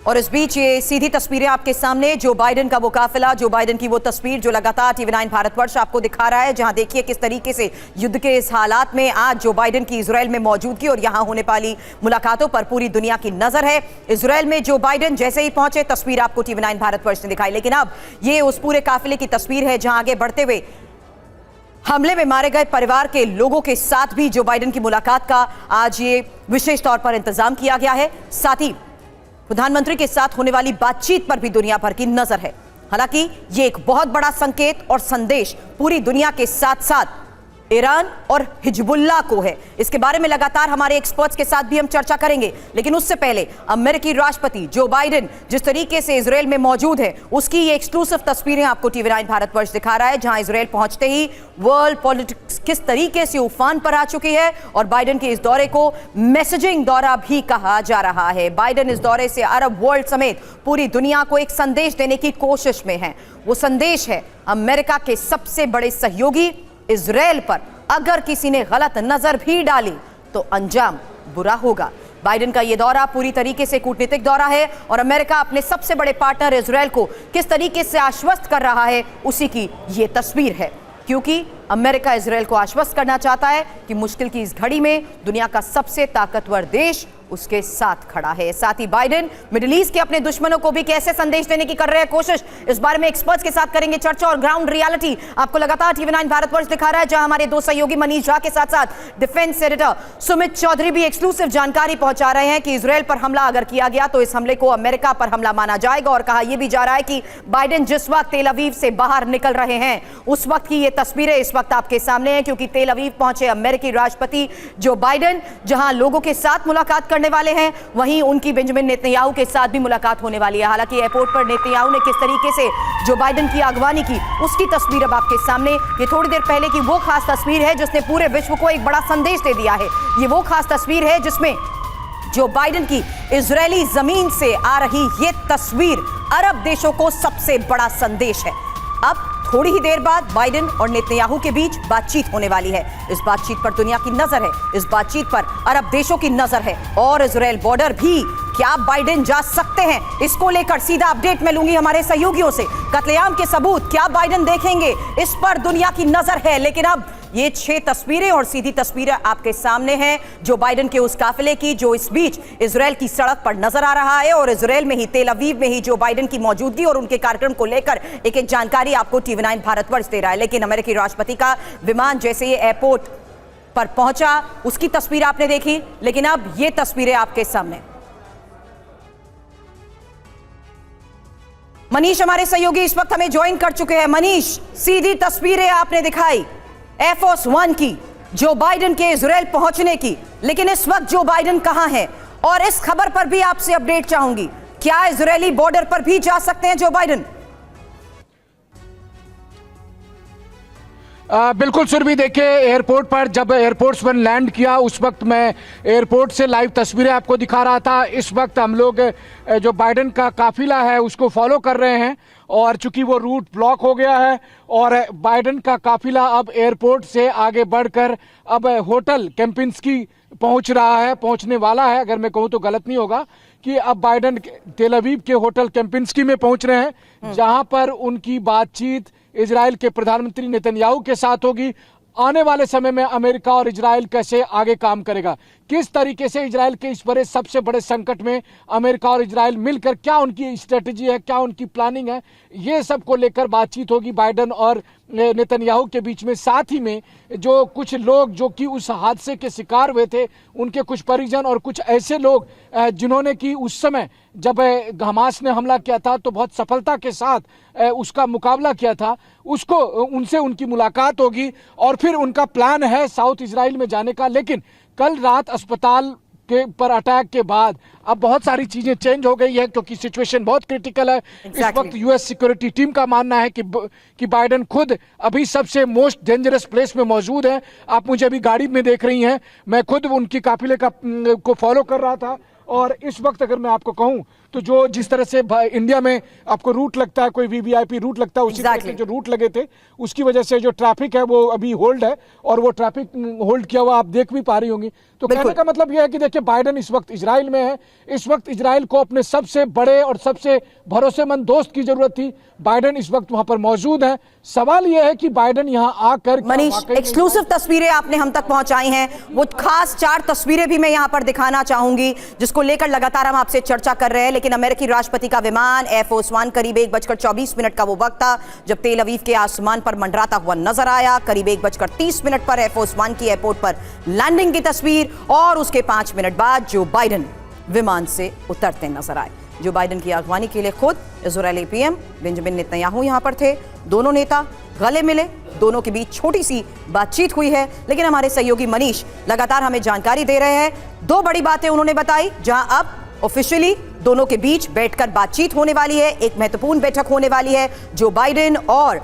और इस बीच ये सीधी तस्वीरें आपके सामने, जो बाइडेन का वो काफिला, जो बाइडेन की वो तस्वीर जो लगातार TV9 भारतवर्ष आपको दिखा रहा है, जहां देखिए किस तरीके से युद्ध के इस हालात में आज जो बाइडेन की इजराइल में मौजूदगी और यहां होने वाली मुलाकातों पर पूरी दुनिया की नजर है। इजराइल में जो बाइडेन जैसे ही पहुंचे, तस्वीर आपको TV9 भारतवर्ष ने दिखाई, लेकिन अब ये उस पूरे काफिले की तस्वीर है जहां आगे बढ़ते हुए हमले में मारे गए परिवार के लोगों के साथ भी जो बाइडेन की मुलाकात का आज ये विशेष तौर पर इंतजाम किया गया है। साथ ही प्रधानमंत्री के साथ होने वाली बातचीत पर भी दुनिया भर की नजर है। हालांकि ये एक बहुत बड़ा संकेत और संदेश पूरी दुनिया के साथ साथ ईरान और हिजबुल्लाह को है। इसके बारे में लगातार हमारे एक्सपर्ट्स के साथ भी हम चर्चा करेंगे, लेकिन उससे पहले अमेरिकी राष्ट्रपति जो बाइडेन जिस तरीके से इजराइल में मौजूद है, उसकी ये एक्सक्लूसिव तस्वीरें आपको TV9 भारतवर्ष दिखा रहा है, जहां इजराइल पहुंचते ही वर्ल्ड पॉलिटिक्स किस तरीके से उफान पर आ चुकी है और बाइडेन के इस दौरे को मैसेजिंग दौरा भी कहा जा रहा है। बाइडेन इस दौरे से अरब वर्ल्ड समेत पूरी दुनिया को एक संदेश देने की कोशिश में है। वो संदेश है अमेरिका के सबसे बड़े सहयोगी इजराइल पर अगर किसी ने गलत नजर भी डाली तो अंजाम बुरा होगा। बाइडेन का यह दौरा पूरी तरीके से कूटनीतिक दौरा है और अमेरिका अपने सबसे बड़े पार्टनर इजराइल को किस तरीके से आश्वस्त कर रहा है, उसी की यह तस्वीर है। क्योंकि अमेरिका इजराइल को आश्वस्त करना चाहता है कि मुश्किल की इस घड़ी में दुनिया का सबसे ताकतवर देश उसके साथ खड़ा है। साथ ही बाइडेन मिडिल ईस्ट के अपने दुश्मनों को भी कैसे संदेश देने की कर रहे हैं कोशिश, इस बारे में एक्सपर्ट्स के साथ करेंगे चर्चा। और ग्राउंड रियलिटी आपको लगातार TV9 भारतवर्ष दिखा रहा है, जहां हमारे दो सहयोगी मनीष झा के साथ साथ डिफेंस एडिटर सुमित चौधरी भी एक्सक्लूसिव जानकारी पहुंचा रहे हैं कि इजराइल पर हमला अगर किया गया तो इस हमले को अमेरिका पर हमला माना जाएगा। और कहा यह भी जा रहा है कि बाइडेन जिस वक्त तेल अवीव से बाहर निकल रहे हैं, उस वक्त की ये तस्वीरें इस वक्त आपके सामने हैं, क्योंकि तेल अवीव पहुंचे अमेरिकी राष्ट्रपति जो बाइडेन, जहां लोगों के साथ मुलाकात करने वाले हैं, वहीं उनकी बेंजामिन नेतन्याहू के साथ भी मुलाकात होने वाली है। हालांकि एयरपोर्ट पर नेतन्याहू ने किस तरीके से जो बाइडेन की अगवानी की, उसकी तस्वीर अब आपके सामने। ये थोड़ी देर पहले की वो खास तस्वीर है जिसने पूरे विश्व को एक बड़ा संदेश दे दिया है। ये वो खास तस्वीर है जिसमें जो बाइडेन की इजरायली जमीन से आ रही ये तस्वीर अरब देशों को सबसे बड़ा संदेश है। अब थोड़ी ही देर बाद बाइडेन और नेतन्याहू के बीच बातचीत होने वाली है। इस बातचीत पर दुनिया की नजर है, इस बातचीत पर अरब देशों की नजर है और इजराइल बॉर्डर भी क्या बाइडेन जा सकते हैं, इसको लेकर सीधा अपडेट मैं लूंगी हमारे सहयोगियों से। कत्लेआम के सबूत क्या बाइडेन देखेंगे, इस पर दुनिया की नजर है। लेकिन अब ये 6 तस्वीरें और सीधी तस्वीरें आपके सामने हैं जो बाइडेन के उस काफिले की, जो इस बीच इजराइल की सड़क पर नजर आ रहा है। और इजराइल में ही, तेल अवीव में ही जो बाइडेन की मौजूदगी और उनके कार्यक्रम को लेकर एक एक जानकारी आपको TV9 भारतवर्ष दे रहा है। लेकिन अमेरिकी राष्ट्रपति का विमान जैसे ये एयरपोर्ट पर पहुंचा, उसकी तस्वीर आपने देखी, लेकिन अब ये तस्वीरें आपके सामने। मनीष हमारे सहयोगी इस वक्त हमें ज्वाइन कर चुके हैं। मनीष, सीधी तस्वीरें आपने दिखाई एयरफोर्स 1 की, जो बाइडेन के इजराइल पहुंचने की, लेकिन इस वक्त जो बाइडेन कहां है, और इस खबर पर भी आपसे अपडेट चाहूंगी, क्या इजरायली बॉर्डर पर भी जा सकते हैं जो बाइडेन? बिल्कुल सुरभि, देखिए एयरपोर्ट पर जब एयरफोर्स 1 लैंड किया उस वक्त मैं एयरपोर्ट से लाइव तस्वीरें आपको दिखा रहा था। इस वक्त हम लोग जो बाइडेन का काफिला है उसको फॉलो कर रहे हैं और चूंकि वो रूट ब्लॉक हो गया है और बाइडेन का काफिला अब एयरपोर्ट से आगे बढ़कर अब होटल केम्पिंस्की पहुंच रहा है, पहुंचने वाला है, अगर मैं कहूं तो गलत नहीं होगा कि अब बाइडेन तेल अवीव के होटल केम्पिंस्की में पहुंच रहे हैं, जहां पर उनकी बातचीत इजराइल के प्रधानमंत्री नेतन्याहू के साथ होगी। आने वाले समय में अमेरिका और इजराइल कैसे आगे काम करेगा, किस तरीके से इजराइल के इस बड़े सबसे बड़े संकट में अमेरिका और इजराइल मिलकर क्या उनकी स्ट्रेटजी है, क्या उनकी प्लानिंग है, ये सब को लेकर बातचीत होगी बाइडेन और नेतन्याहू के बीच में। साथ ही में जो कुछ लोग जो कि उस हादसे के शिकार हुए थे, उनके कुछ परिजन और कुछ ऐसे लोग जिन्होंने कि उस समय जब हमास ने हमला किया था तो बहुत सफलता के साथ उसका मुकाबला किया था, उसको उनसे उनकी मुलाकात होगी और फिर उनका प्लान है साउथ इजराइल में जाने का। लेकिन कल रात अस्पताल के पर अटैक के बाद अब बहुत सारी चीजें चेंज हो गई है, क्योंकि सिचुएशन बहुत क्रिटिकल है। इस वक्त यूएस सिक्योरिटी टीम का मानना है कि बाइडेन खुद अभी सबसे मोस्ट डेंजरस प्लेस में मौजूद है। आप मुझे अभी गाड़ी में देख रही हैं, मैं खुद उनकी काफिले को फॉलो कर रहा था और इस वक्त अगर मैं आपको कहूं तो जो जिस तरह से इंडिया में आपको रूट लगता है, कोई वीवीआईपी रूट लगता है, उसी तरह से जो रूट लगे थे उसकी वजह से जो ट्रैफिक है वो अभी होल्ड है और वो ट्रैफिक होल्ड किया हुआ आप देख भी पा रही होंगी। तो कहने का मतलब यह है कि देखिए बाइडेन इस वक्त इजराइल में है, इस वक्त इजराइल को अपने सबसे बड़े और सबसे भरोसेमंद दोस्त की जरूरत थी। बाइडेन इस वक्त वहां पर मौजूद है। सवाल यह है कि बाइडेन यहां आकर मनीष, एक्सक्लूसिव तस्वीरें आपने हम तक पहुंचाई हैं, वो खास 4 तस्वीरें भी मैं यहां पर दिखाना चाहूंगी जिसको लेकर लगातार हम आपसे चर्चा कर रहे हैं। लेकिन अमेरिकी राष्ट्रपति का विमान एयरफोर्स 1 करीब 1:24 का वो वक्त था जब तेल अवीव के आसमान पर मंडराता हुआ नजर आया। करीब 1:30 पर एयरफोर्स 1 की एयरपोर्ट पर लैंडिंग की तस्वीर और उसके 5 मिनट बाद जो बाइडेन विमान से उतरते नजर आए। जो बाइडेन की अगवानी के लिए खुद इजरायली पीएम बेंजामिन नेतन्याहू यहां पर थे। दोनों नेता गले मिले, दोनों के बीच छोटी सी बातचीत हुई है। लेकिन हमारे सहयोगी मनीष लगातार हमें जानकारी दे रहे हैं। 2 बड़ी बातें उन्होंने बताई जहां अब ऑफिशियली दोनों के बीच बैठकर बातचीत होने वाली है। एक महत्वपूर्ण बैठक होने वाली है जो बाइडेन और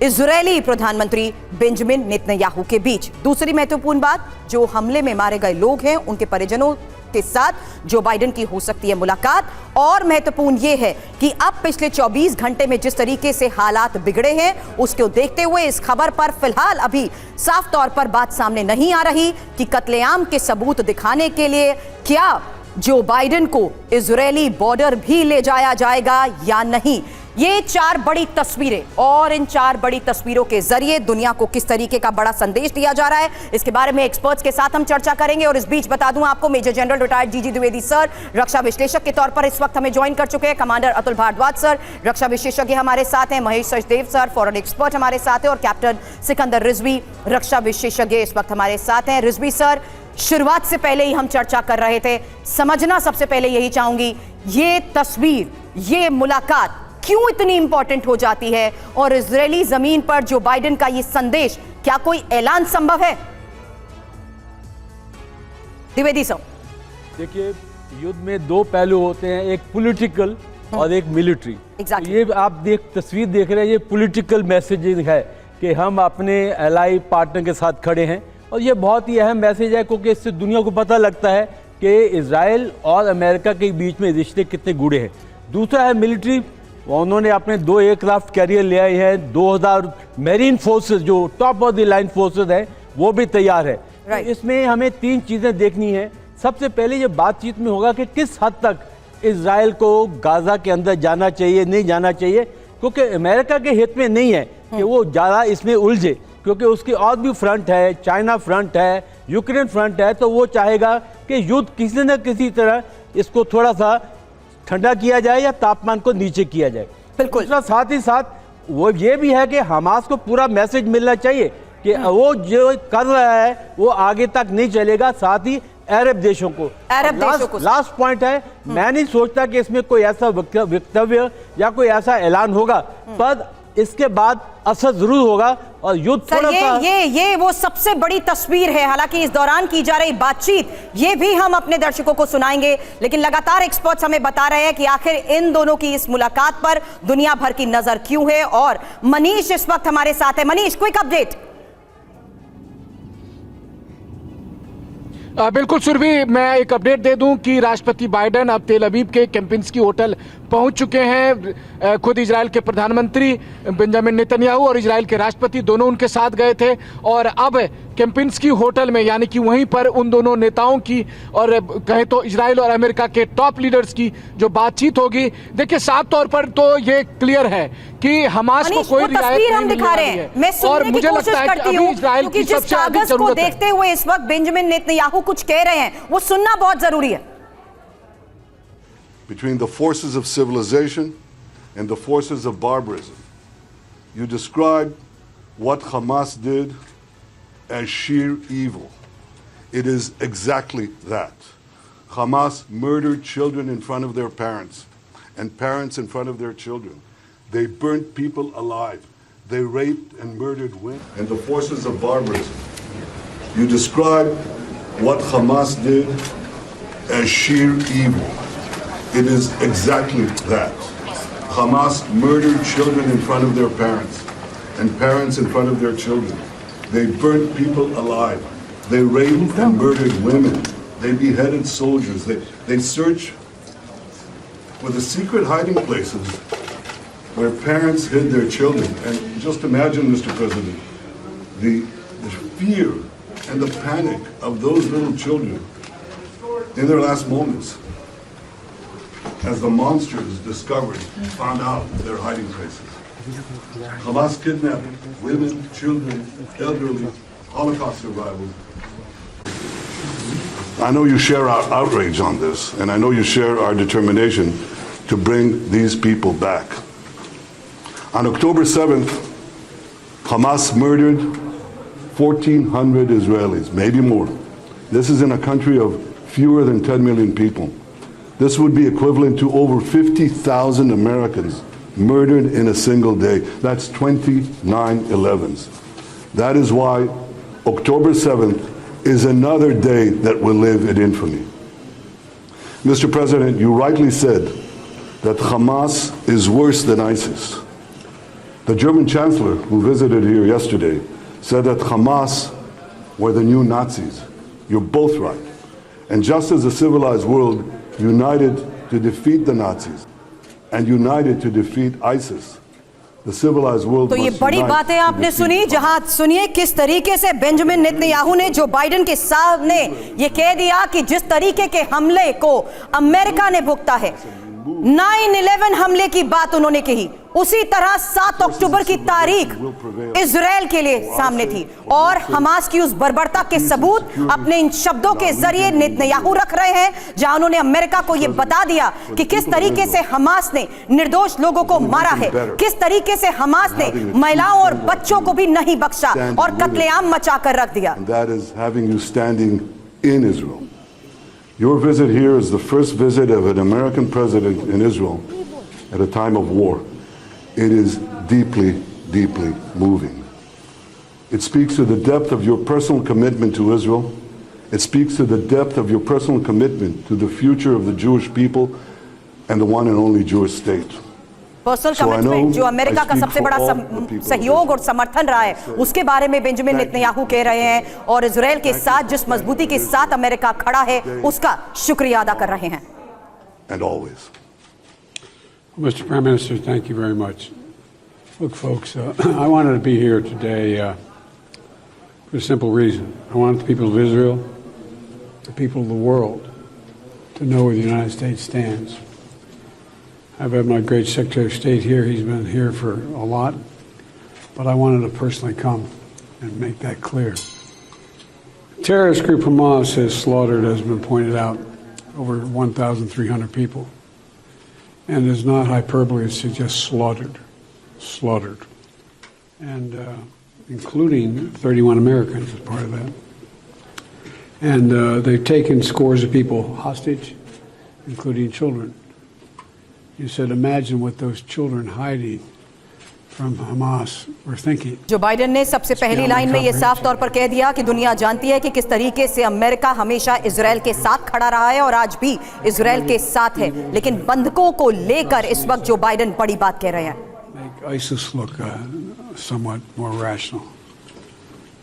इजरायली प्रधानमंत्री बेंजामिन नेतन्याहू के बीच। दूसरी महत्वपूर्ण बात, जो हमले में मारे गए लोग हैं उनके परिजनों के साथ जो बाइडेन की हो सकती है मुलाकात। और महत्वपूर्ण यह है कि अब पिछले 24 घंटे में जिस तरीके से हालात बिगड़े हैं उसको देखते हुए इस खबर पर फिलहाल अभी साफ तौर पर बात सामने नहीं आ रही कि कत्लेआम के सबूत दिखाने के लिए क्या जो बाइडेन को इजरायली बॉर्डर भी ले जाया जाएगा या नहीं। ये 4 बड़ी तस्वीरें और इन 4 बड़ी तस्वीरों के जरिए दुनिया को किस तरीके का बड़ा संदेश दिया जा रहा है, इसके बारे में एक्सपर्ट्स के साथ हम चर्चा करेंगे। और इस बीच बता दूं आपको, मेजर जनरल रिटायर्ड जीजी द्विवेदी सर रक्षा विश्लेषक के तौर पर इस वक्त हमें ज्वाइन कर चुके हैं। कमांडर अतुल भारद्वाज सर रक्षा विशेषज्ञ हमारे साथ हैं। Mahesh Sachdev sir foreign expert हमारे साथ हैं और कैप्टन सिकंदर रिजवी रक्षा विशेषज्ञ इस वक्त हमारे साथ हैं। रिजवी सर, शुरुआत से पहले ही हम चर्चा कर रहे थे, समझना सबसे पहले यही चाहूंगी, ये तस्वीर, ये मुलाकात क्यों इतनी इंपॉर्टेंट हो जाती है और इजरायली जमीन पर जो बाइडेन का ये संदेश, क्या कोई ऐलान संभव है? द्विवेदी सर, देखिए युद्ध में 2 पहलू होते हैं, एक पॉलिटिकल और एक मिलिट्री। Exactly. ये आप तस्वीर देख रहे हैं, ये पॉलिटिकल मैसेजिंग है कि हम अपने एलाई पार्टनर के साथ खड़े हैं और ये बहुत ही अहम मैसेज है क्योंकि इससे दुनिया को पता लगता है कि इजराइल और अमेरिका के बीच में रिश्ते कितने गूढ़े हैं। दूसरा है मिलिट्री, उन्होंने अपने 2 एयरक्राफ्ट कैरियर ले आए हैं, 2000 मेरीन फोर्सेस जो top of the line forces है वो भी तैयार है। तो इसमें हमें 3 चीज़ें देखनी है। सबसे पहले ये बातचीत में होगा कि किस हद तक इजराइल को गाजा के अंदर जाना चाहिए, नहीं जाना चाहिए, क्योंकि अमेरिका के हित में नहीं है कि वो ज़्यादा इसमें उलझे, क्योंकि उसकी और भी फ्रंट है, चाइना फ्रंट है, यूक्रेन फ्रंट है, तो वो चाहेगा कि युद्ध किसी न किसी तरह इसको थोड़ा सा ठंडा किया जाए या तापमान को नीचे किया जाए। बिल्कुल। साथ ही साथ वो ये भी है कि हमास को पूरा मैसेज मिलना चाहिए कि वो जो कर रहा है वो आगे तक नहीं चलेगा। साथ ही अरब देशों को, लास्ट पॉइंट है, मैं नहीं सोचता कि इसमें कोई ऐसा वक्तव्य या कोई ऐसा ऐलान होगा, पर इसके बाद असर जरूर होगा और युद्ध थोड़ा सा ये वो सबसे बड़ी तस्वीर है। हालांकि इस दौरान की जा रही बातचीत ये भी हम अपने दर्शकों को सुनाएंगे, लेकिन लगातार एक्सपर्ट्स हमें बता रहे हैं कि आखिर इन दोनों की इस मुलाकात पर दुनिया भर की नजर क्यों है। और मनीष इस वक्त हमारे साथ है। Manish, quick update. बिल्कुल सुरभि, मैं एक अपडेट दे दूं कि राष्ट्रपति बाइडेन अब तेल अवीव के केम्पिंस्की होटल पहुंच चुके हैं। खुद इजराइल के प्रधानमंत्री बेंजामिन नेतन्याहू और इजराइल के राष्ट्रपति दोनों उनके साथ गए थे और अब केम्पिंस्की होटल में, यानी कि वहीं पर उन दोनों नेताओं की और कहें तो इजराइल और अमेरिका के टॉप लीडर्स की जो बातचीत होगी। देखिए साफ तौर पर तो ये क्लियर है कि हमास को कोई तस्वीर हम दिखा रहे हैं, मैं सुनने की कोशिश करती हूं क्योंकि जिस कागज को देखते हुए इस वक्त बेंजामिन नेतन्याहू कुछ कह रहे हैं वो सुनना बहुत जरूरी है। Between the forces of civilization and the forces of barbarism, you describe what Hamas did as sheer evil. It is exactly that. Hamas murdered children in front of their parents and parents in front of their children. They burnt people alive. They raped and murdered women. And the forces of barbarism. You describe what Hamas did as sheer evil. It is exactly that. Hamas murdered children in front of their parents and parents in front of their children. They burnt people alive. They raped and murdered women. They beheaded soldiers. They searched for the secret hiding places where parents hid their children. And just imagine, Mr. President, the fear and the panic of those little children in their last moments as the monsters discovered, found out their hiding places. Hamas kidnapped women, children, elderly, Holocaust survivors. I know you share our outrage on this, and I know you share our determination to bring these people back. On October 7th, Hamas murdered 1,400 Israelis, maybe more. This is in a country of fewer than 10 million people. This would be equivalent to over 50,000 Americans murdered in a single day. That's 29 11s. That is why October 7th is another day that will live in infamy. Mr. President, you rightly said that Hamas is worse than ISIS. The German chancellor who visited here yesterday said that Hamas were the new Nazis. You're both right. And just as the civilized world united to defeat the Nazis and united to defeat ISIS, the civilized world तो ये must बड़ी unite बातें to आपने defeat सुनी, जहां सुनिए किस तरीके से बेंजामिन नेतन्याहू ने जो बाइडेन के सामने ये कह दिया कि जिस तरीके के हमले को अमेरिका ने भुगता है, 9/11 हमले की बात उन्होंने कही, उसी तरह 7 अक्टूबर की तारीख इजराइल के लिए सामने थी और हमास की उस बर्बरता के सबूत अपने इन शब्दों के जरिए नेतन्याहू रख रहे हैं, जहां उन्होंने अमेरिका को यह बता दिया कि किस तरीके से हमास ने निर्दोष लोगों को मारा है, किस तरीके से हमास ने महिलाओं और बच्चों को भी नहीं बख्शा और कत्लेआम मचाकर रख दिया। That is having you standing in Israel. Your visit here is the first visit of an American president in Israel at a time of war. It is deeply, deeply moving. It speaks to the depth of your personal commitment to Israel. It speaks to the depth of your personal commitment to the future of the Jewish people and the one and only Jewish state. Personal commitment जो America का सबसे बड़ा सहयोग और समर्थन रहा है, उसके बारे में बेंजामिन नेतन्याहू कह रहे हैं और इजराइल के साथ जिस मजबूती के साथ अमेरिका खड़ा है उसका शुक्रिया अदा कर रहे हैं। And always. Mr. Prime Minister, thank you very much. Look, folks, I wanted to be here today for a simple reason. I want the people of Israel, the people of the world, to know where the United States stands. I've had my great Secretary of State here. He's been here for a lot. But I wanted to personally come and make that clear. Terrorist group Hamas has slaughtered, as has been pointed out, over 1,300 people. And it's not hyperbole, it's just slaughtered. And including 31 Americans as part of that. And they've taken scores of people hostage, including children. You said, imagine what those children hiding from Hamas were thinking. Joe Biden ने सबसे पहली line में ये साफ तौर पर कह दिया कि दुनिया जानती है कि किस तरीके से अमेरिका हमेशा इजराइल के साथ खड़ा रहा है और आज भी इजराइल के साथ है, लेकिन बंधकों को लेकर इस वक्त जो बाइडेन बड़ी बात कह रहे हैं। Make ISIS look somewhat more rational.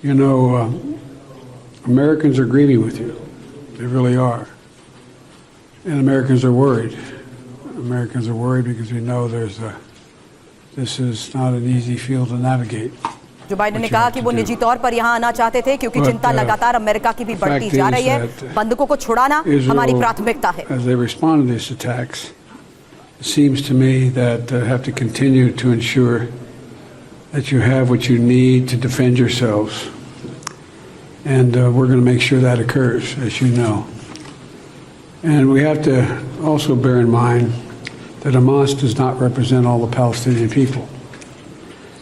You know, Americans are grieving with you. They really are. And Americans are worried. Americans are worried because we know this is not an easy field to navigate. Joe Biden ने कहा कि वो निजी तौर पर यहाँ आना चाहते थे क्योंकि चिंता लगातार अमेरिका की भी बढ़ती जा रही है, बंधकों को छुड़ाना हमारी प्राथमिकता है। As they respond to these attacks, it seems to me that have to continue to ensure that you have what you need to defend yourselves, and we're going to make sure that occurs, as you know. And we have to also bear in mind that Hamas does not represent all the Palestinian people,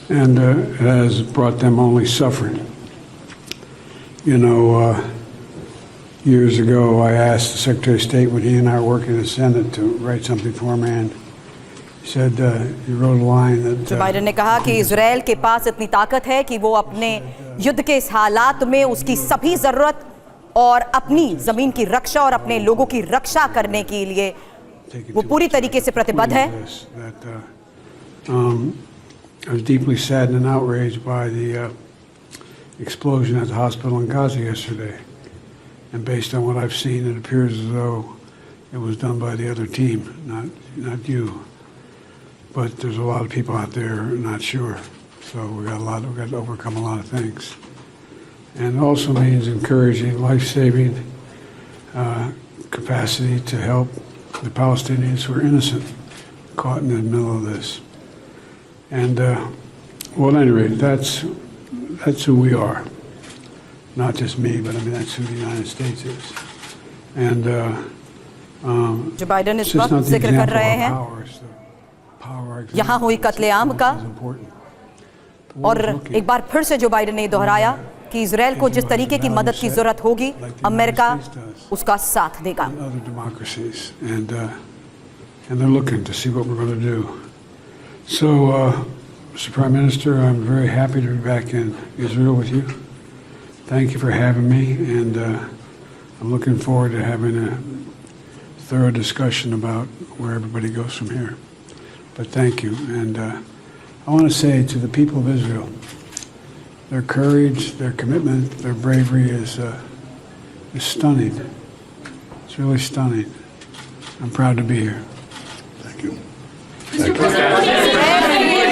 and it has brought them only suffering. You know, years ago I asked the Secretary of State when he and I were working in the Senate to write something for him, and he said he wrote a line that Joe Biden ने कहा कि Israel के पास इतनी ताकत है कि वो अपने युद्ध के इस हालात में उसकी सभी जरूरत और अपनी जमीन की रक्षा और अपने लोगों की रक्षा करने के लिए वो पूरी तरीके से प्रतिबद्ध है। I was deeply saddened and outraged by the explosion at the hospital in Gaza yesterday. And based on what I've seen, it appears as though it was done by the other team, not you. But there's a lot of people out there not sure. So we've got to overcome a lot of things. and also means encouraging life-saving capacity to help the Palestinians who are innocent, caught in the middle of this. And well, at any rate, that's who we are. Not just me, but I mean that's who the United States is. And जो Biden इस it's just वक्त not the जिक्र कर example रहे of हैं power, it's the power example यहाँ हुई कत्लेआम का, is important. The और world's looking. एक बार फिर से जो बाइडन ने दोहराया कि इजराइल को जिस तरीके की मदद की जरूरत होगी अमेरिका उसका साथ देगा. And other democracies, and they're looking to see what we're going to do. So, Mr. Prime Minister, I'm very happy to be back in Israel with you. Thank you for having me, and I'm looking forward to having a thorough discussion about where everybody goes from here. But thank you, and I want to say to the people of Israel, their courage, their commitment, their bravery is stunning. It's really stunning. I'm proud to be here. Thank you.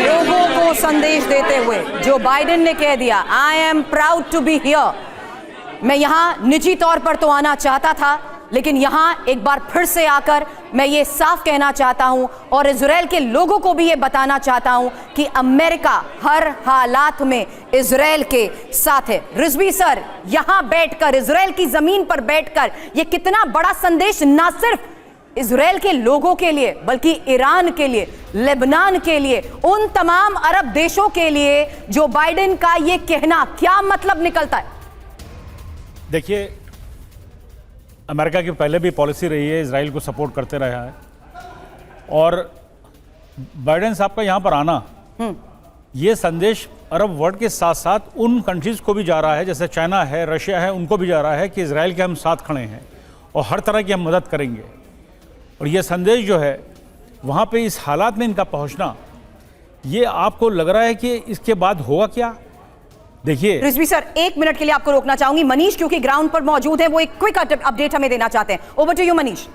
लोगों को संदेश देते हुए Joe Biden ने कह दिया, I am proud to be here. मैं यहां निजी तौर पर तो आना चाहता था, लेकिन यहां एक बार फिर से आकर मैं ये साफ कहना चाहता हूं और इजराइल के लोगों को भी ये बताना चाहता हूं कि अमेरिका हर हालात में इजराइल के साथ है. रिजवी सर, यहां बैठकर इजराइल की जमीन पर बैठकर ये कितना बड़ा संदेश ना सिर्फ इजराइल के लोगों के लिए बल्कि ईरान के लिए, लेबनान के लिए, उन तमाम अरब देशों के लिए जो बाइडेन का ये कहना क्या मतलब निकलता है? देखिए, अमेरिका की पहले भी पॉलिसी रही है, इजराइल को सपोर्ट करते रहा है, और बाइडेन साहब का यहाँ पर आना ये संदेश अरब वर्ल्ड के साथ साथ उन कंट्रीज़ को भी जा रहा है, जैसे चाइना है, रशिया है, उनको भी जा रहा है कि इजराइल के हम साथ खड़े हैं और हर तरह की हम मदद करेंगे. और ये संदेश जो है वहाँ पे इस हालात में इनका पहुँचना, ये आपको लग रहा है कि इसके बाद होगा क्या? देखिए रिजवी सर, एक मिनट के लिए आपको रोकना चाहूंगी. मनीष क्योंकि ग्राउंड पर मौजूद है, वो एक क्विक अपडेट हमें देना चाहते हैं. Over to you Manish.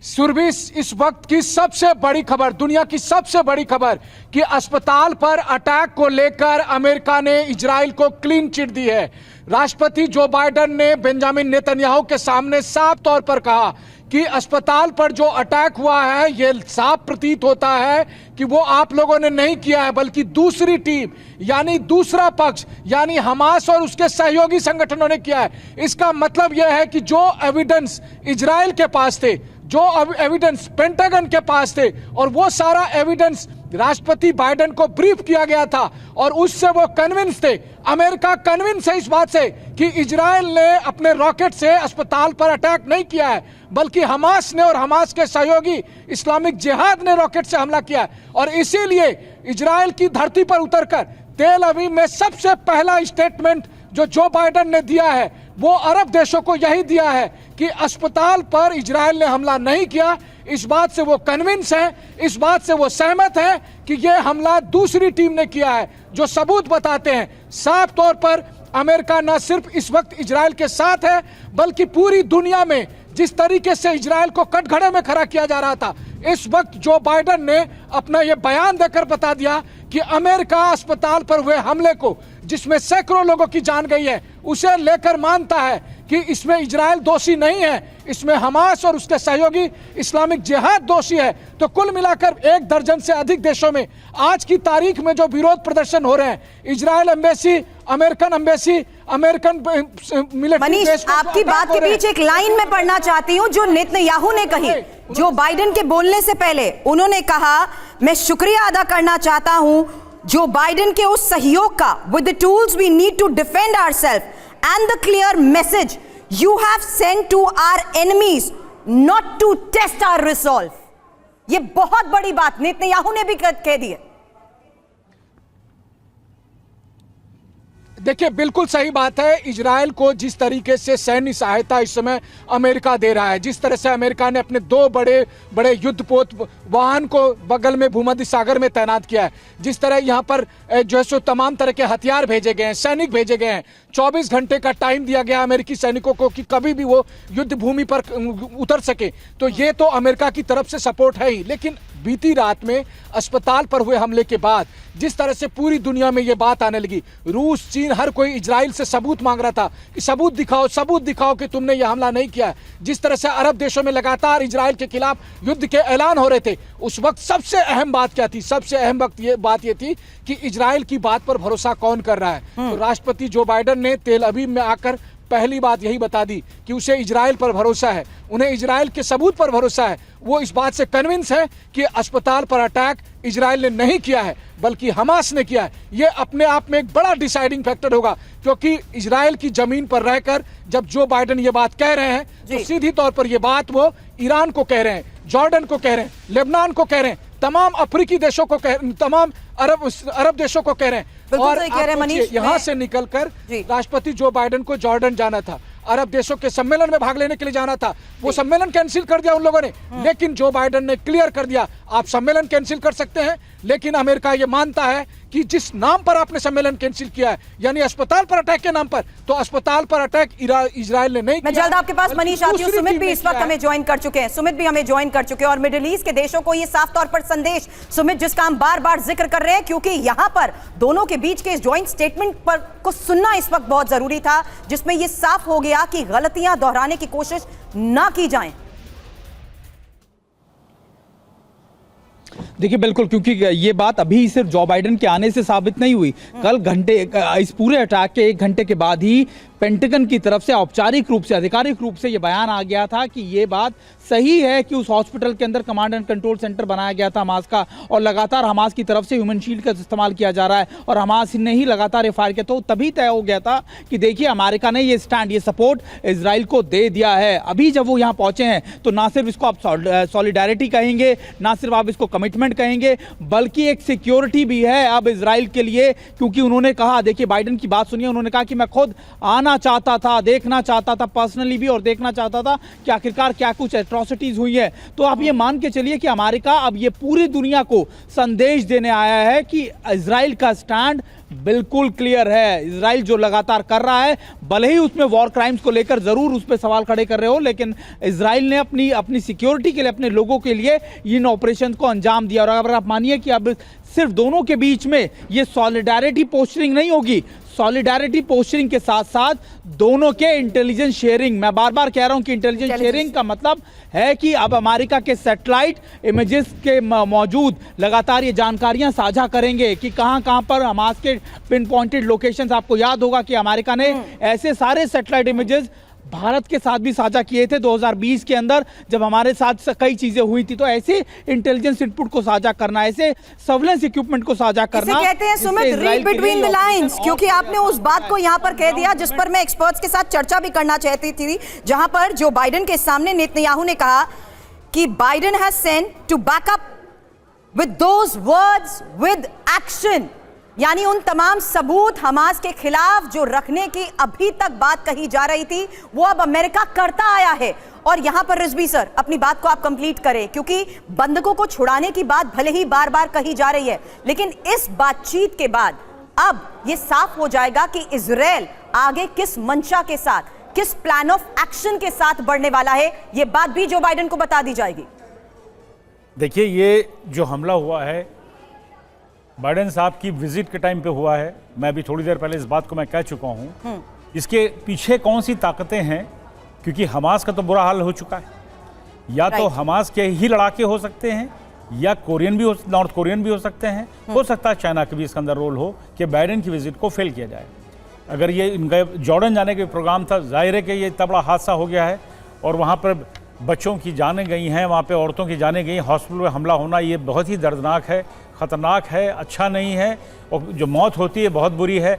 Surbhi, इस वक्त की सबसे बड़ी खबर, दुनिया की सबसे बड़ी खबर कि अस्पताल पर अटैक को लेकर अमेरिका ने इजराइल को क्लीन चिट दी है. राष्ट्रपति जो बाइडेन ने बेंजामिन नेतन्याहू के सामने साफ तौर पर कहा कि अस्पताल पर जो अटैक हुआ है ये साफ प्रतीत होता है कि वो आप लोगों ने नहीं किया है, बल्कि दूसरी टीम यानी दूसरा पक्ष यानी हमास और उसके सहयोगी संगठनों ने किया है. इसका मतलब यह है कि जो एविडेंस इजराइल के पास थे, जो एविडेंस पेंटागन के पास थे, और वो सारा एविडेंस राष्ट्रपति बाइडेन को ब्रीफ किया गया था और उससे वो कन्विंस थे. अमेरिका कन्विंस है इस बात से कि इजराइल ने अपने रॉकेट से अस्पताल पर अटैक नहीं किया है, बल्कि हमास ने और हमास के सहयोगी इस्लामिक जिहाद ने रॉकेट से हमला किया है. और इसीलिए इजराइल की धरती पर उतरकर तेल अवीव में सबसे पहला स्टेटमेंट जो बाइडेन ने दिया है वो अरब देशों को यही दिया है कि अस्पताल पर इजराइल ने हमला नहीं किया. इस बात से वो कन्विंस हैं, इस बात से वो सहमत हैं कि ये हमला दूसरी टीम ने किया है, जो सबूत बताते हैं साफ तौर पर अमेरिका न सिर्फ इस वक्त इजराइल के साथ है, बल्कि पूरी दुनिया में जिस तरीके से इजराइल को कटघरे में खड़ा किया जा रहा था, इस वक्त जो बाइडेन ने अपना ये बयान देकर बता दिया कि अमेरिका अस्पताल पर हुए हमले को, जिसमें सैकड़ों लोगों की जान गई है, उसे लेकर मानता है कि इसमें इजराइल दोषी नहीं है, इसमें हमास और उसके सहयोगी इस्लामिक जिहाद दोषी है. तो कुल मिलाकर 1 दर्जन से अधिक देशों में आज की तारीख में जो विरोध प्रदर्शन हो रहे हैं, Israel embassy, American embassy, American military, Manish, आपकी बात के बीच एक लाइन में पढ़ना चाहती हूं जो नेतन्याहू ने कही. जो बाइडेन के बोलने से पहले उन्होंने कहा, मैं शुक्रिया अदा करना चाहता हूं जो बाइडेन के उस सहयोग का, with the tools we need to defend ourselves and the clear message you have sent to our enemies not to test our resolve. ये बहुत बड़ी बात नेतन्याहू ने भी कह दी है. देखिए, बिल्कुल सही बात है. इजराइल को जिस तरीके से सैन्य सहायता इस समय अमेरिका दे रहा है, जिस तरह से अमेरिका ने अपने 2 बड़े बड़े युद्धपोत वाहन को बगल में भूमध्य सागर में तैनात किया है, जिस तरह यहाँ पर जो है सो तमाम तरह के हथियार भेजे गए हैं, सैनिक भेजे गए हैं, 24 घंटे का टाइम दिया गया अमेरिकी सैनिकों को कि कभी भी वो युद्ध भूमि पर उतर सके, तो ये तो अमेरिका की तरफ से सपोर्ट है ही. लेकिन बीती रात में अस्पताल पर हुए हमले के बाद जिस तरह से पूरी दुनिया में ये बात आने लगी, रूस, चीन, हर कोई इजराइल से सबूत मांग रहा था कि सबूत दिखाओ कि तुमने ये हमला नहीं किया। जिस तरह से अरब देशों में लगातार इजराइल के खिलाफ युद्ध के ऐलान हो रहे थे, उस वक्त सबसे अहम बात क्या थी? सबसे अहम बात ये थी कि इजराइल की बात पर भरोसा कौन कर रहा है। तो राष्ट्रपति जो बाइडेन ने तेल अवीव में आकर पहली बात यही बता दी कि उसे इजराइल पर भरोसा है, उन्हें इजराइल के सबूत पर भरोसा है। वो इस बात से कन्विंस है कि अस्पताल पर अटैक इजराइल ने नहीं किया है बल्कि हमास ने किया है। ये अपने आप में एक बड़ा डिसाइडिंग फैक्टर होगा, क्योंकि इजराइल की जमीन पर रहकर जब जो बाइडेन ये बात कह रहे हैं तो सीधी तौर पर ये बात वो ईरान को कह रहे हैं, जॉर्डन को कह रहे हैं, लेबनान को कह रहे हैं, तमाम अफ्रीकी देशों को तमाम अरब देशों को कह रहे हैं। और यहाँ से निकलकर राष्ट्रपति जो बाइडेन को जॉर्डन जाना था, अरब देशों के सम्मेलन में भाग लेने के लिए जाना था, वो सम्मेलन कैंसिल कर दिया उन लोगों ने। लेकिन जो बाइडेन ने क्लियर कर दिया, आप सम्मेलन कैंसिल कर सकते हैं, लेकिन अमेरिका ये मानता है कि जिस नाम पर आपने सम्मेलन कैंसिल किया है, यानी अस्पताल पर अटैक के नाम पर, तो अस्पताल पर अटैक इजराइल ने नहीं किया। मैं जल्द आपके पास मनीष आती हूं। सुमित भी इस वक्त हमें ज्वाइन कर चुके हैं। सुमित भी हमें ज्वाइन कर चुके हैं और मिडिल ईस्ट के देशों को ये साफ तौर पर संदेश, सुमित, जिसका हम बार बार जिक्र कर रहे हैं, क्योंकि यहां पर दोनों के बीच के इस ज्वाइंट स्टेटमेंट पर को सुनना इस वक्त बहुत जरूरी था, जिसमें यह साफ हो गया कि गलतियां दोहराने की कोशिश ना की जाए। देखिए बिल्कुल, क्योंकि ये बात अभी सिर्फ जो बाइडेन के आने से साबित नहीं हुई। कल इस पूरे अटैक के 1 घंटे के बाद ही पेंटागन की तरफ से औपचारिक रूप से, आधिकारिक रूप से ये बयान आ गया था कि ये बात सही है कि उस हॉस्पिटल के अंदर कमांड एंड कंट्रोल सेंटर बनाया गया था हमास का, और लगातार हमास की तरफ से ह्यूमन शील्ड का इस्तेमाल किया जा रहा है और हमास ने ही लगातार ये फायर किया। तो तभी तय हो गया था कि देखिए अमेरिका ने ये स्टैंड, ये सपोर्ट इजराइल को दे दिया है। अभी जब वो यहाँ पहुंचे हैं तो ना सिर्फ इसको आप सॉलिडारिटी कहेंगे, ना सिर्फ आप इसको कमिटमेंट कहेंगे, बल्कि एक सिक्योरिटी भी है अब इजराइल के लिए। क्योंकि उन्होंने कहा, देखिए बाइडेन की बात सुनिए, उन्होंने कहा कि मैं खुद आना चाहता था, देखना चाहता था पर्सनली भी, और देखना चाहता था कि आखिरकार क्या कुछ एट्रोसिटीज हुई है। तो आप ये मान के चलिए कि अमेरिका अब ये पूरी दुनिया को संदेश देने आया है कि इजराइल का स्टैंड बिल्कुल क्लियर है। इजराइल जो लगातार कर रहा है, भले ही उसमें वॉर क्राइम्स को लेकर जरूर उस पर सवाल खड़े कर रहे हो, लेकिन इजराइल ने अपनी सिक्योरिटी के लिए, अपने लोगों के लिए इन ऑपरेशन को अंजाम दिया। और अगर आप मानिए कि अब सिर्फ दोनों के बीच में ये सॉलिडारिटी पोस्चरिंग नहीं होगी, सॉलिडारिटी पोस्चरिंग के साथ साथ दोनों के इंटेलिजेंस शेयरिंग, मैं बार बार कह रहा हूं कि इंटेलिजेंस शेयरिंग का मतलब है कि अब अमेरिका के सैटेलाइट इमेजेस के मौजूद लगातार ये जानकारियां साझा करेंगे कि कहां पर हमास के पिन पॉइंटेड लोकेशंस। आपको याद होगा कि अमेरिका ने ऐसे सारे सैटेलाइट इमेजेस भारत के साथ भी साझा किए थे 2020 के अंदर, जब हमारे साथ कई चीजें हुई थी। तो ऐसे इंटेलिजेंस इनपुट को साझा करना, ऐसे सर्वेलेंस इक्विपमेंट को साझा करना, इसे कहते हैं Sumit read between the lines. क्योंकि आपने उस बात को यहां पर कह दिया जिस पर मैं एक्सपर्ट्स के साथ चर्चा भी करना चाहती थी, जहां पर जो बाइडेन के सामने नेतन्याहू ने कहा कि Biden has sent to back up with those words with action, यानी उन तमाम सबूत हमास के खिलाफ जो रखने की अभी तक बात कही जा रही थी, वो अब अमेरिका करता आया है। और यहां पर रिजवी सर अपनी बात को आप कंप्लीट करें, क्योंकि बंधकों को छुड़ाने की बात भले ही बार बार कही जा रही है, लेकिन इस बातचीत के बाद अब यह साफ हो जाएगा कि इजराइल आगे किस मंशा के साथ, किस प्लान ऑफ एक्शन के साथ बढ़ने वाला है। यह बात भी जो बाइडेन को बता दी जाएगी। देखिए, ये जो हमला हुआ है बाइडेन साहब की विजिट के टाइम पे हुआ है। मैं अभी थोड़ी देर पहले इस बात को मैं कह चुका हूं। इसके पीछे कौन सी ताकतें हैं, क्योंकि हमास का तो बुरा हाल हो चुका है। या तो हमास के ही लड़ाके हो सकते हैं, या नॉर्थ कोरियन भी हो सकते हैं, हो सकता है चाइना का भी इसके अंदर रोल हो कि बाइडेन की विजिट को फेल किया जाए। अगर ये इनका जॉर्डन जाने का प्रोग्राम था, जाहिर है कि ये इतना बड़ा हादसा हो गया है और वहाँ पर बच्चों की जानें गई हैं, वहाँ पे औरतों की जानें गई, हॉस्पिटल में हमला होना ये बहुत ही दर्दनाक है, ख़तरनाक है, अच्छा नहीं है, और जो मौत होती है बहुत बुरी है।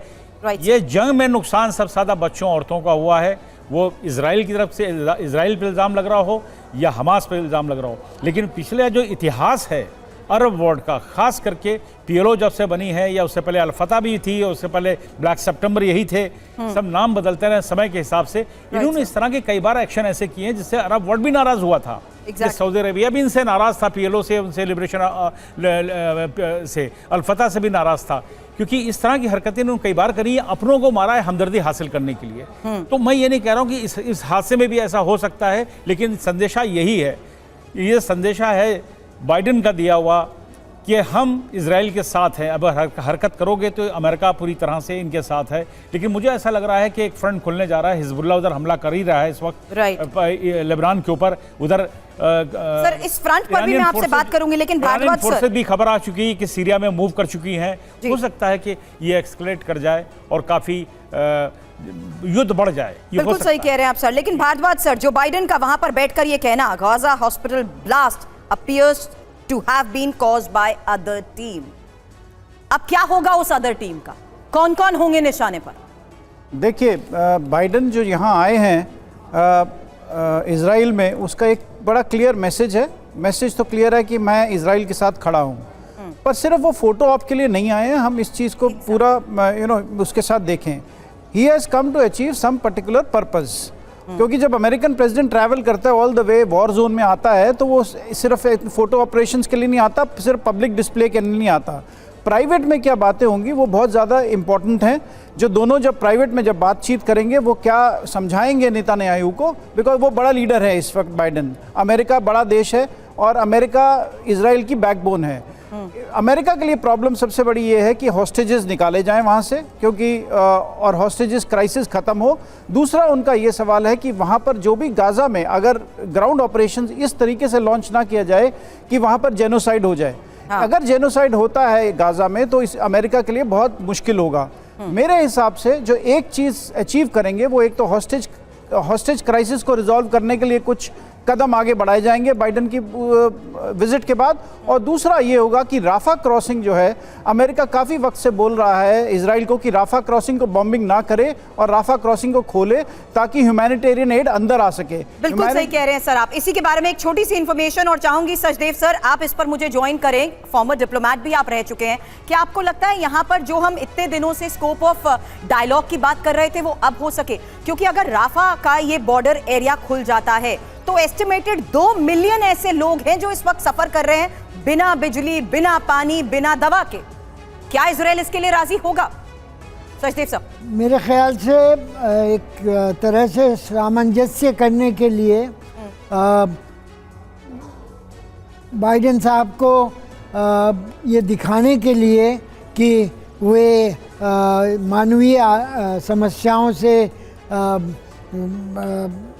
ये जंग में नुकसान सबसे ज़्यादा बच्चों औरतों का हुआ है, वो इजराइल की तरफ से इजराइल पर इल्ज़ाम लग रहा हो या हमास पर इल्ज़ाम लग रहा हो। लेकिन पिछले जो इतिहास है अरब वर्ल्ड का, खास करके पीएलओ जब से बनी है, या उससे पहले अल-फतह भी थी, और उससे पहले ब्लैक सितंबर यही थे, सब नाम बदलते रहे समय के हिसाब से। इन्होंने इस तरह के कई बार एक्शन ऐसे किए हैं जिससे अरब वर्ल्ड भी नाराज हुआ था। सऊदी अरेबिया भी इनसे नाराज था, पीएलओ से, उनसे लिबरेशन से, अल-फतह से भी नाराज था, क्योंकि इस तरह की हरकतें इन्होंने कई बार करी, अपनों को मारा है हमदर्दी हासिल करने के लिए। तो मैं ये नहीं कह रहा हूँ कि इस हादसे में भी ऐसा हो सकता है, लेकिन संदेशा यही है, ये संदेशा है बाइडेन का दिया हुआ कि हम इजराइल के साथ हैं, अब हरकत करोगे तो अमेरिका पूरी तरह से इनके साथ है। लेकिन मुझे ऐसा लग रहा है कि एक फ्रंट खुलने जा रहा है, हिजबुल्लाह उधर हमला कर ही रहा है इस वक्त लेबनान के ऊपर। उधर सर इस फ्रंट पर भी मैं आपसे बात करूंगी, लेकिन भारद्वाज फोर्सेस भी खबर आ चुकी है कि सीरिया में मूव कर चुकी हैं। हो सकता है कि ये एक्सकलेट कर जाए और काफी युद्ध बढ़ जाए। बिल्कुल सही कह रहे हैं आप सर। लेकिन भारद्वाज सर, जो बाइडेन का वहां पर बैठकर ये कहना, Gaza hospital blast appears to have been caused by other team, अब क्या होगा उस अदर टीम का? कौन कौन होंगे निशाने पर? देखिए, बाइडेन जो यहाँ आए हैं इजराइल में, उसका एक बड़ा क्लियर मैसेज है। मैसेज तो क्लियर है कि मैं इजराइल के साथ खड़ा हूँ, पर सिर्फ वो फोटो ऑप के लिए नहीं आए हैं। हम इस चीज़ को पूरा उसके साथ देखें। He has come to achieve some particular purpose, क्योंकि जब अमेरिकन प्रेसिडेंट ट्रैवल करता है all the way war zone में आता है, तो वो सिर्फ फोटो ऑपरेशंस के लिए नहीं आता, सिर्फ पब्लिक डिस्प्ले के लिए नहीं आता। प्राइवेट में क्या बातें होंगी वो बहुत ज़्यादा इंपॉर्टेंट हैं। जो दोनों जब प्राइवेट में जब बातचीत करेंगे वो क्या समझाएंगे नेतान्याहू को, बिकॉज वो बड़ा लीडर है इस वक्त बाइडेन। अमेरिका बड़ा देश है और अमेरिका इजराइल की बैकबोन है। अमेरिका के लिए प्रॉब्लम सबसे बड़ी ये है कि हॉस्टेजेस निकाले जाएं वहाँ से, क्योंकि और हॉस्टेजेस क्राइसिस ख़त्म हो। दूसरा उनका ये सवाल है कि वहाँ पर जो भी गाज़ा में अगर ग्राउंड ऑपरेशंस इस तरीके से लॉन्च ना किया जाए कि वहाँ पर जेनोसाइड हो जाए। अगर जेनोसाइड होता है गाज़ा में तो इस अमेरिका के लिए बहुत मुश्किल होगा। मेरे हिसाब से जो एक चीज़ अचीव करेंगे वो एक तो हॉस्टेज क्राइसिस को रिजॉल्व करने के लिए कुछ कदम आगे बढ़ाए जाएंगे बाइडेन की विजिट के बाद, और दूसरा ये होगा कि राफा क्रॉसिंग जो है, अमेरिका काफ़ी वक्त से बोल रहा है इजराइल को कि राफा क्रॉसिंग को बॉम्बिंग ना करे और राफा क्रॉसिंग को खोले ताकि ह्यूमैनिटेरियन एड अंदर आ सके। बिल्कुल सही कह रहे हैं सर आप। इसी के बारे में एक छोटी सी इन्फॉर्मेशन और चाहूंगी सचदेव सर आप इस पर मुझे ज्वाइन करें, फॉर्मर डिप्लोमैट भी आप रह चुके हैं। क्या आपको लगता है यहाँ पर जो हम इतने दिनों से स्कोप ऑफ डायलॉग की बात कर रहे थे वो अब हो सके? क्योंकि अगर राफा का ये बॉर्डर एरिया खुल जाता है तो एस्टिमेटेड 2 मिलियन ऐसे लोग हैं जो इस वक्त सफर कर रहे हैं बिना बिजली, बिना पानी, बिना दवा के। क्या इजराइल इसके लिए राजी होगा? सचदेव साहब, मेरे ख्याल से एक तरह से सामंजस्य करने के लिए बाइडेन साहब को ये दिखाने के लिए कि वे मानवीय समस्याओं से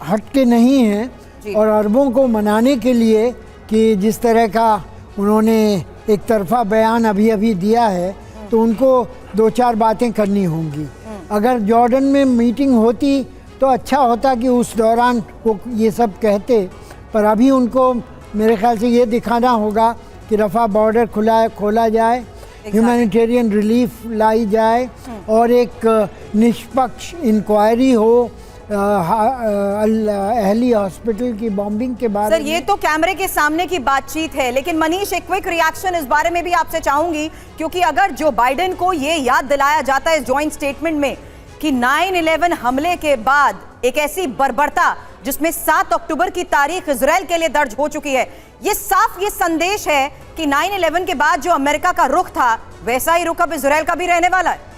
हटके नहीं हैं, और अरबों को मनाने के लिए कि जिस तरह का उन्होंने एक तरफा बयान अभी दिया है, तो उनको 2-4 बातें करनी होंगी। अगर जॉर्डन में मीटिंग होती तो अच्छा होता कि उस दौरान वो ये सब कहते, पर अभी उनको मेरे ख्याल से ये दिखाना होगा कि रफा बॉर्डर खोला जाए, ह्यूमैनिटेरियन रिलीफ लाई जाए और एक निष्पक्ष इंक्वायरी हो अहली हॉस्पिटल की बॉम्बिंग के बारे में। सर ये तो कैमरे के सामने की बातचीत है, लेकिन मनीष एक क्विक रिएक्शन इस बारे में भी आपसे चाहूंगी, क्योंकि अगर जो बाइडेन को ये याद दिलाया जाता है इस जॉइंट स्टेटमेंट में कि 9/11 हमले के बाद एक ऐसी बर्बरता जिसमें 7 अक्टूबर की तारीख इजराइल के लिए दर्ज हो चुकी है, ये साफ ये संदेश है कि 9/11 के बाद जो अमेरिका का रुख था वैसा ही रुख अब इजराइल का भी रहने वाला है।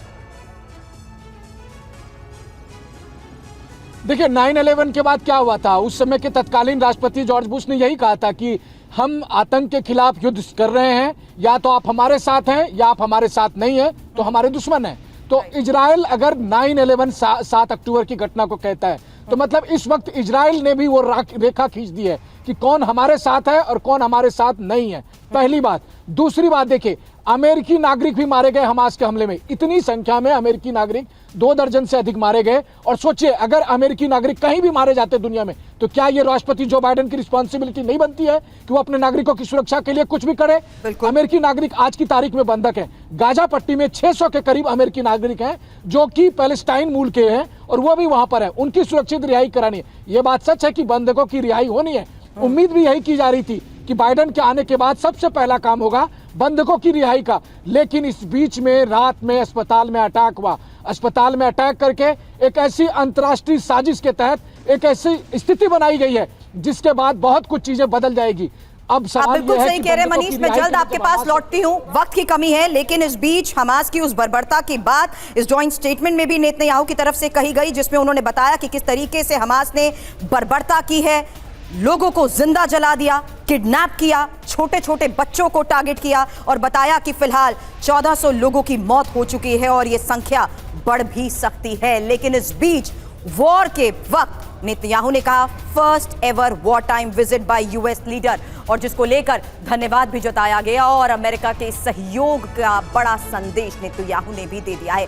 देखिए 9/11 के बाद क्या हुआ था, उस समय के तत्कालीन राष्ट्रपति जॉर्ज बुश ने यही कहा था कि हम आतंक के खिलाफ युद्ध कर रहे हैं, या तो आप हमारे साथ हैं या आप हमारे साथ नहीं हैं, तो हमारे दुश्मन हैं। तो इजराइल अगर 9/11 7 अक्टूबर की घटना को कहता है तो मतलब इस वक्त इजराइल ने भी वो रेखा खींच दी है कि कौन हमारे साथ है और कौन हमारे साथ नहीं है, पहली बात। दूसरी बात देखिए, अमेरिकी नागरिक भी मारे गए हमास के हमले में, इतनी संख्या में अमेरिकी नागरिक 2 दर्जन से अधिक मारे गए। और सोचिए अगर अमेरिकी नागरिक कहीं भी मारे जाते दुनिया में तो क्या ये राष्ट्रपति जो बाइडेन की रिस्पॉन्सिबिलिटी नहीं बनती है कि वो अपने नागरिकों की सुरक्षा के लिए कुछ भी करे? अमेरिकी नागरिक आज की तारीख में बंधक है। गाजा पट्टी में 600 के करीब अमेरिकी नागरिक हैं जो कि पैलेस्टाइन मूल के हैं और वो भी वहां पर है, उनकी सुरक्षित रिहाई करानी है। ये बात सच है कि बंधकों की रिहाई होनी है, उम्मीद भी यही की जा रही थी कि बाइडेन के आने के बाद सबसे पहला काम होगा बंधकों की रिहाई का। लेकिन इस बीच में रात में अस्पताल में अटैक हुआ, अस्पताल में अटैक करके एक ऐसी अंतर्राष्ट्रीय साजिश के तहत एक ऐसी स्थिति बनाई गई है जिसके बाद बहुत कुछ चीजें बदल जाएगी। अब आप बिल्कुल सही कह रहे हैं मनीष, मैं जल्द आपके पास लौटती हूं, वक्त की कमी है। लेकिन इस बीच हमास की उस बर्बरता की बात इस जॉइंट स्टेटमेंट में भी नेतन्याहू की तरफ से कही गई, जिसमें उन्होंने बताया कि किस तरीके से हमास ने बर्बरता की है, लोगों को जिंदा जला दिया, किडनैप किया, छोटे छोटे बच्चों को टारगेट किया और बताया कि फिलहाल 1400 लोगों की मौत हो चुकी है और यह संख्या बढ़ भी सकती है। लेकिन इस बीच वॉर के वक्त नेतन्याहू ने कहा first ever war time visit bye US leader, और जिसको लेकर धन्यवाद भी जताया गया और अमेरिका के सहयोग का बड़ा संदेश नेतन्याहू ने भी दे दिया है।